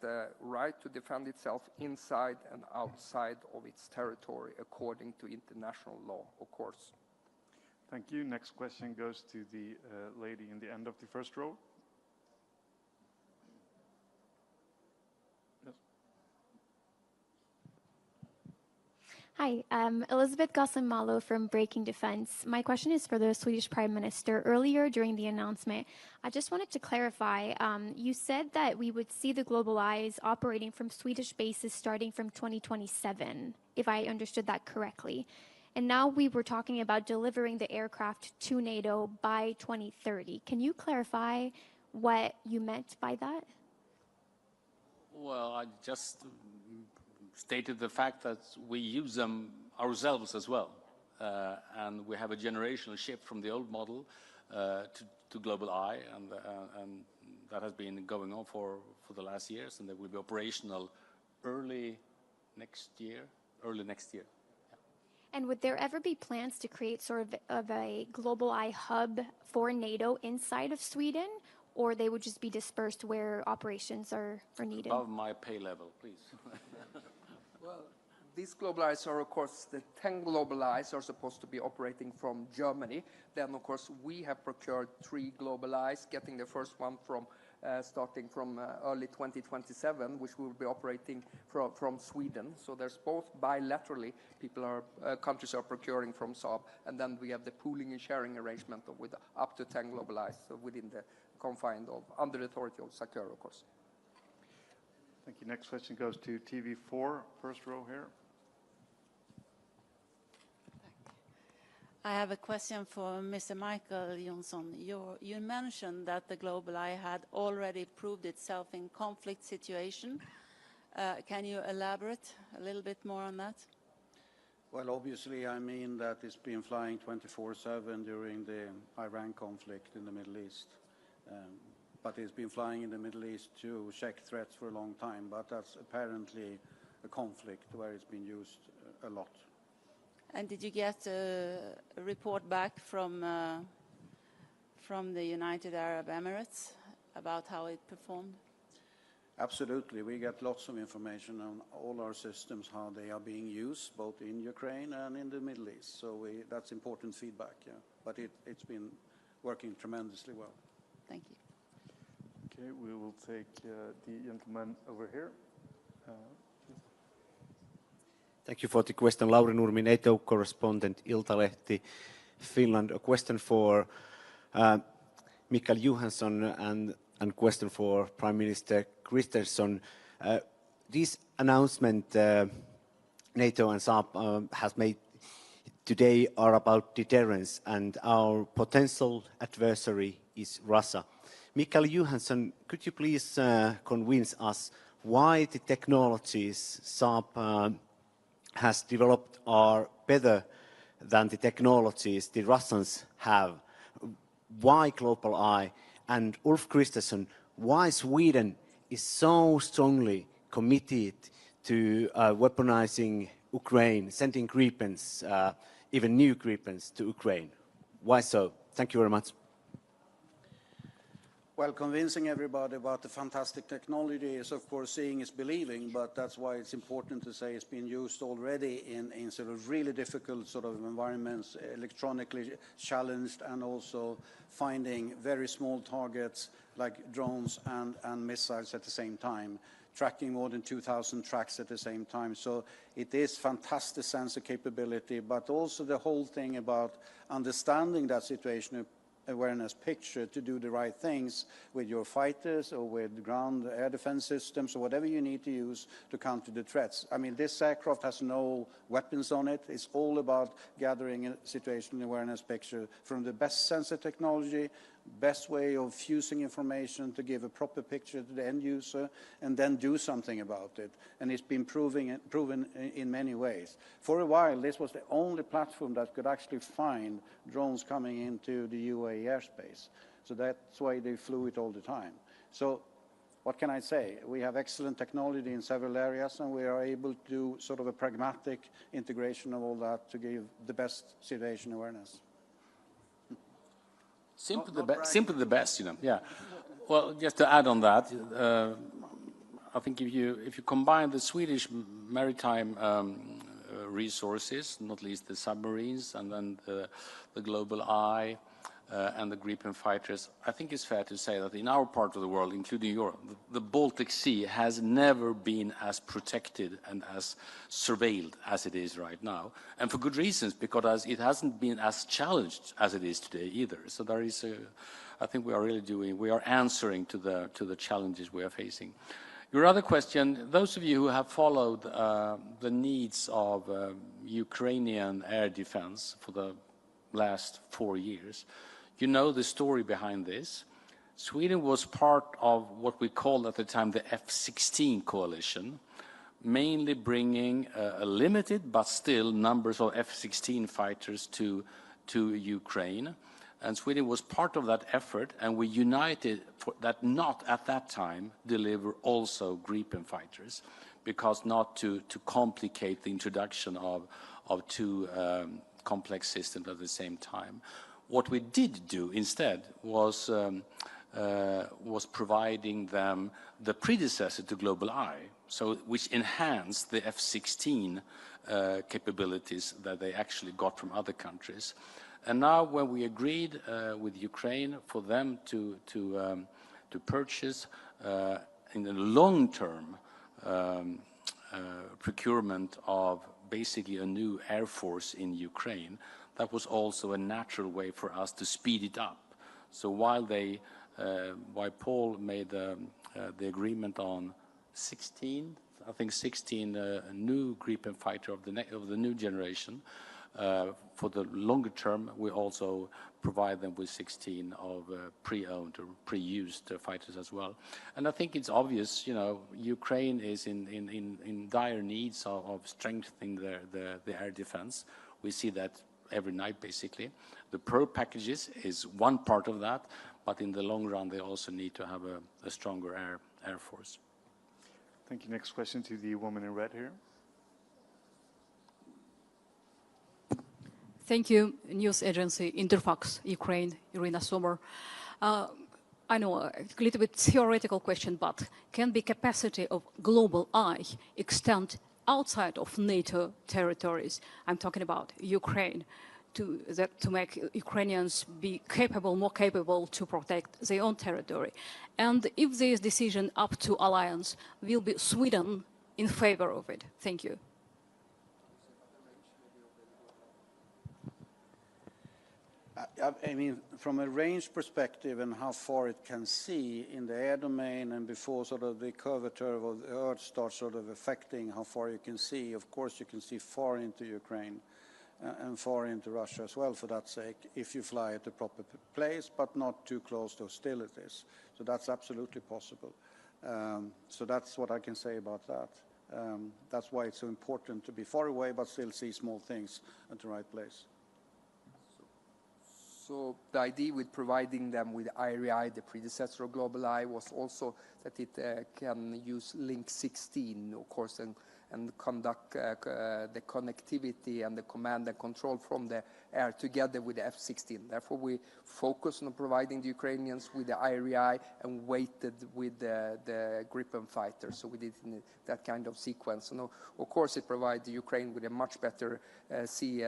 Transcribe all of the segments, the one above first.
the right to defend itself inside and outside of its territory according to international law, of course. Thank you. Next question goes to the lady in the end of the first row. Yes. Hi, Elizabeth Gosling-Malo from Breaking Defense. My question is for the Swedish Prime Minister. Earlier during the announcement, I just wanted to clarify, you said that we would see the Global Eyes operating from Swedish bases starting from 2027, if I understood that correctly. And now we were talking about delivering the aircraft to NATO by 2030. Can you clarify what you meant by that? Well, I just stated the fact that we use them ourselves as well. And we have a generational shift from the old model to Global Eye, and that has been going on for the last years, and they will be operational early next year. And would there ever be plans to create sort of a Global Eye hub for NATO inside of Sweden, or they would just be dispersed where operations are needed? Above my pay level, please. Well, these Global Eyes are, of course, the 10 Global Eyes are supposed to be operating from Germany. Then, of course, we have procured 3 Global Eyes, getting the first one from starting from early 2027, which will be operating from Sweden. So there's both bilaterally, countries are procuring from Saab, and then we have the pooling and sharing arrangement with up to 10 Global Eyes within the confine of, under the authority of SACEUR, of course. Thank you. Next question goes to TV4, first row here. I have a question for Mr. Pål Jonson. You mentioned that the Global Eye had already proved itself in conflict situation. Can you elaborate a little bit more on that? Well, obviously, I mean that it's been flying 24/7 during the Iran conflict in the Middle East. But it's been flying in the Middle East to check threats for a long time. But that's apparently a conflict where it's been used a lot. And did you get a report back from the United Arab Emirates about how it performed? Absolutely. We get lots of information on all our systems, how they are being used, both in Ukraine and in the Middle East. So that's important feedback, yeah. But it's been working tremendously well. Thank you. Okay, we will take the gentleman over here. Thank you for the question. Lauri Nurmi, NATO correspondent, Iltalehti, Finland. A question for Mikael Johansson and question for Prime Minister Kristersson. This announcement NATO and Saab has made today are about deterrence, and our potential adversary is Russia. Mikael Johansson, could you please convince us why the technologies Saab has developed are better than the technologies the Russians have? Why Global Eye? And Ulf Kristersson, why Sweden is so strongly committed to weaponizing Ukraine, sending Gripens, even new Gripens to Ukraine? Why so? Thank you very much. Well, convincing everybody about the fantastic technology is, of course, seeing is believing, but that's why it's important to say it's been used already in sort of really difficult sort of environments, electronically challenged, and also finding very small targets like drones and missiles at the same time, tracking more than 2,000 tracks at the same time. So it is fantastic sensor capability, but also the whole thing about understanding that situation awareness picture to do the right things with your fighters or with ground air defense systems or whatever you need to use to counter the threats. I mean, this aircraft has no weapons on it. It's all about gathering a situation awareness picture from the best sensor technology, best way of fusing information to give a proper picture to the end user and then do something about it. And it's been proven in many ways. For a while, this was the only platform that could actually find drones coming into the UAE airspace. So that's why they flew it all the time. So what can I say? We have excellent technology in several areas, and we are able to do sort of a pragmatic integration of all that to give the best situation awareness. Simply the best, you know. Yeah. Well, just to add on that, I think if you combine the Swedish maritime resources, not least the submarines, and then the Global Eye and the Gripen fighters, I think it's fair to say that in our part of the world, including Europe, the Baltic Sea has never been as protected and as surveilled as it is right now, and for good reasons, because it hasn't been as challenged as it is today either. So there is I think we are answering to the challenges we are facing. Your other question, those of you who have followed the needs of Ukrainian air defense for the last 4 years, you know the story behind this. Sweden was part of what we called at the time the F-16 coalition, mainly bringing a limited but still numbers of F-16 fighters to Ukraine. And Sweden was part of that effort, and we united for that not at that time deliver also Gripen fighters, because not to complicate the introduction of two complex systems at the same time. What we did do instead was providing them the predecessor to Global Eye, so which enhanced the F-16 capabilities that they actually got from other countries. And now, when we agreed with Ukraine for them to purchase in the long-term procurement of basically a new air force in Ukraine, that was also a natural way for us to speed it up. So while Pål made the agreement on 16 new Gripen fighter of the new generation, for the longer term, we also provide them with 16 of pre-owned or pre-used fighters as well. And I think it's obvious, you know, Ukraine is in dire needs of strengthening the air defense. We see that every night, basically. The Pearl packages is one part of that, but in the long run, they also need to have a stronger air force. Thank you. Next question to the woman in red here. Thank you, news agency Interfax, Ukraine, Irina Sommer. I know a little bit theoretical question, but can the capacity of Global Eye extend outside of NATO territories? I'm talking about Ukraine, to make Ukrainians be more capable to protect their own territory. And if there is decision up to alliance, will be Sweden in favor of it? Thank you. I mean, from a range perspective and how far it can see in the air domain and before sort of the curvature of the Earth starts sort of affecting how far you can see, of course you can see far into Ukraine and far into Russia as well, for that sake, if you fly at the proper place, but not too close to hostilities. So that's absolutely possible. So that's what I can say about that. That's why it's so important to be far away, but still see small things at the right place. So the idea with providing them with IRI, the predecessor of Global Eye, was also that it can use Link 16, of course, and conduct the connectivity and the command and control from the air together with the F-16. Therefore, we focus on providing the Ukrainians with the IRI and waited with the Gripen fighter. So we did in that kind of sequence. And of course, it provides the Ukraine with a much better sea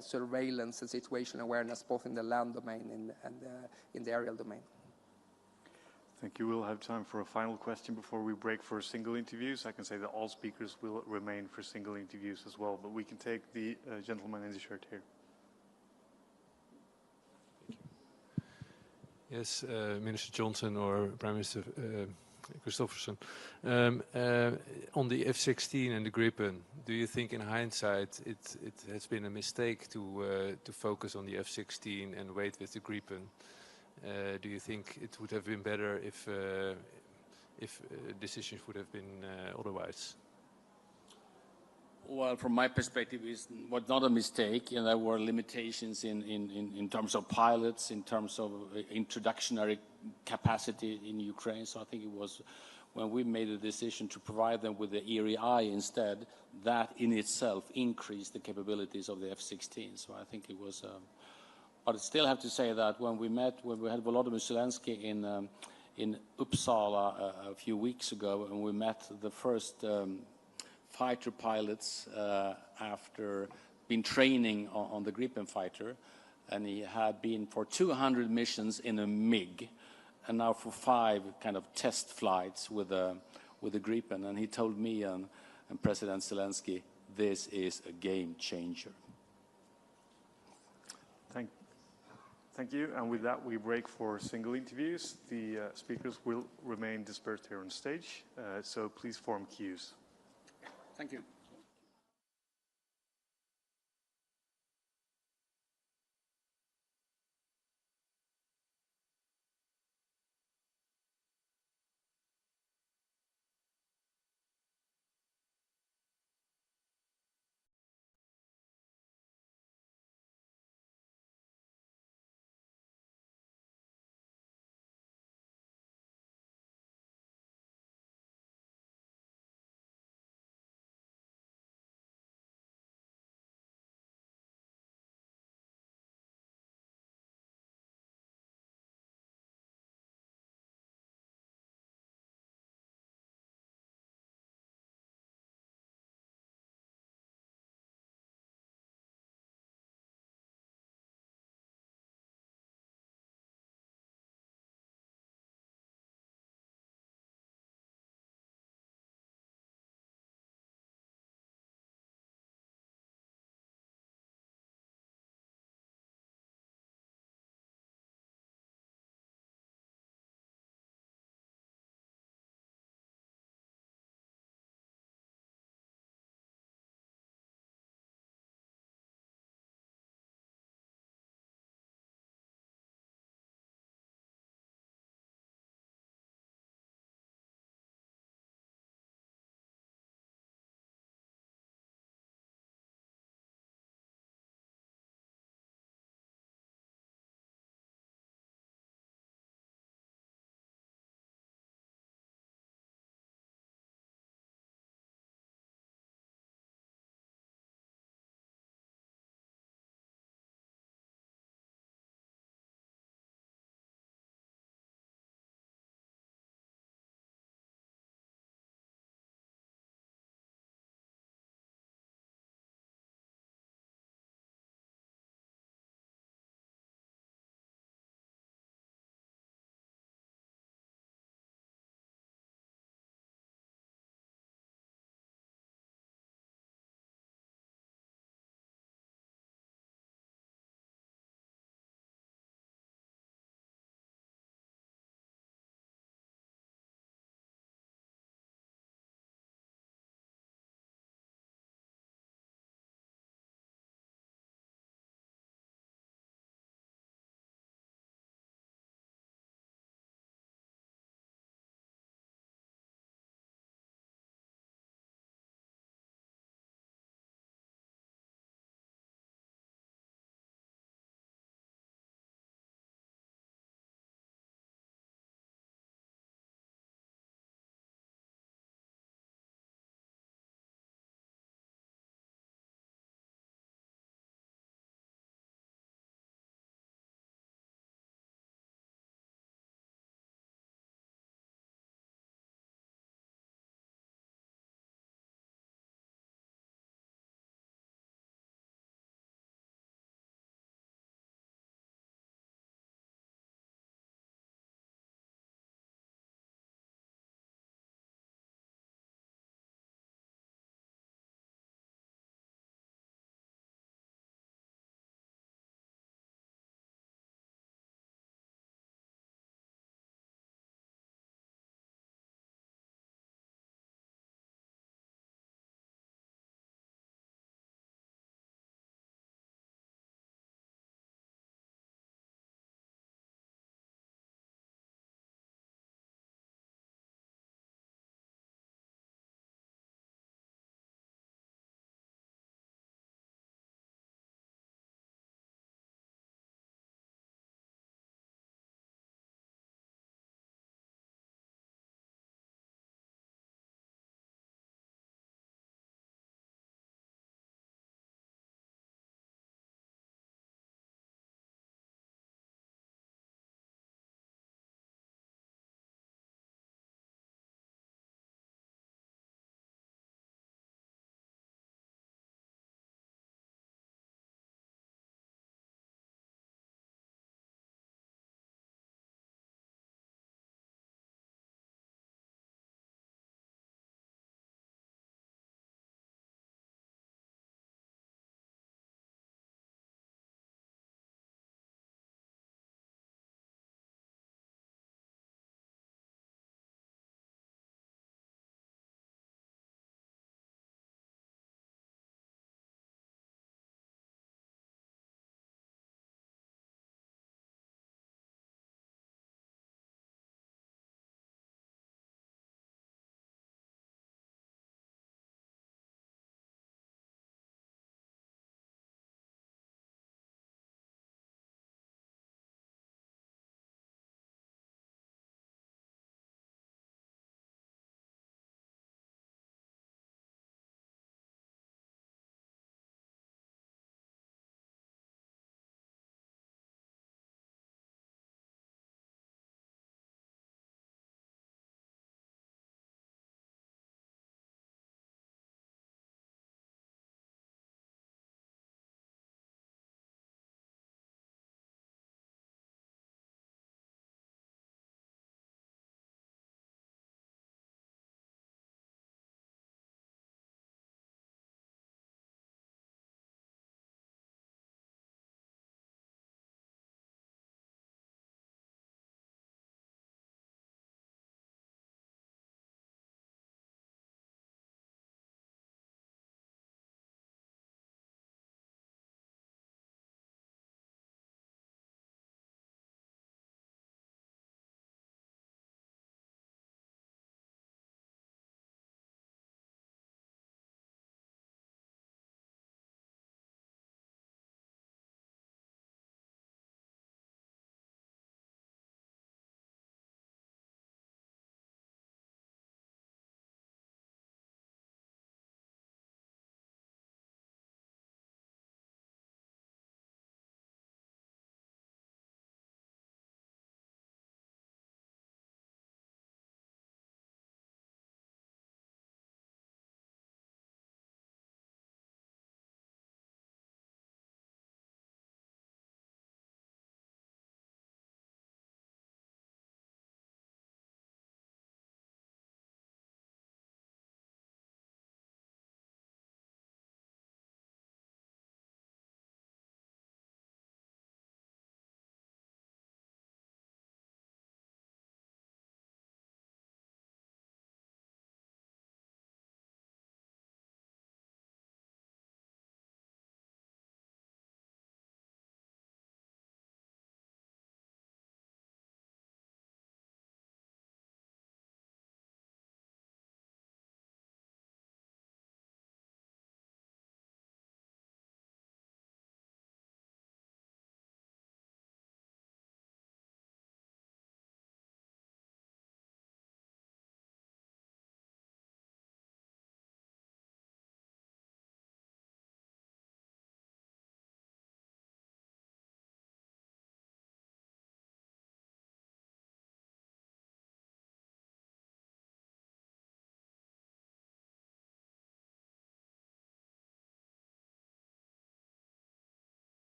surveillance and situation awareness, both in the land domain and in the aerial domain. Thank you. We'll have time for a final question before we break for single interviews. I can say that all speakers will remain for single interviews as well, but we can take the gentleman in the shirt here. Yes, Minister Johnson or Prime Minister Kristersson. On the F-16 and the Gripen, do you think in hindsight it has been a mistake to focus on the F-16 and wait with the Gripen? Do you think it would have been better if decisions would have been otherwise? Well, from my perspective, it was not a mistake. There were limitations in terms of pilots, in terms of introductionary capacity in Ukraine. So I think it was when we made the decision to provide them with the ERI instead, that in itself increased the capabilities of the F-16. So I think it was... But I still have to say that when we had Volodymyr Zelensky in Uppsala a few weeks ago, and we met the first fighter pilots after been training on the Gripen fighter, and he had been for 200 missions in a MiG, and now for 5 kind of test flights with the Gripen. And he told me and President Zelensky, this is a game changer. Thank you. And with that, we break for single interviews. The speakers will remain dispersed here on stage, so please form queues. Thank you.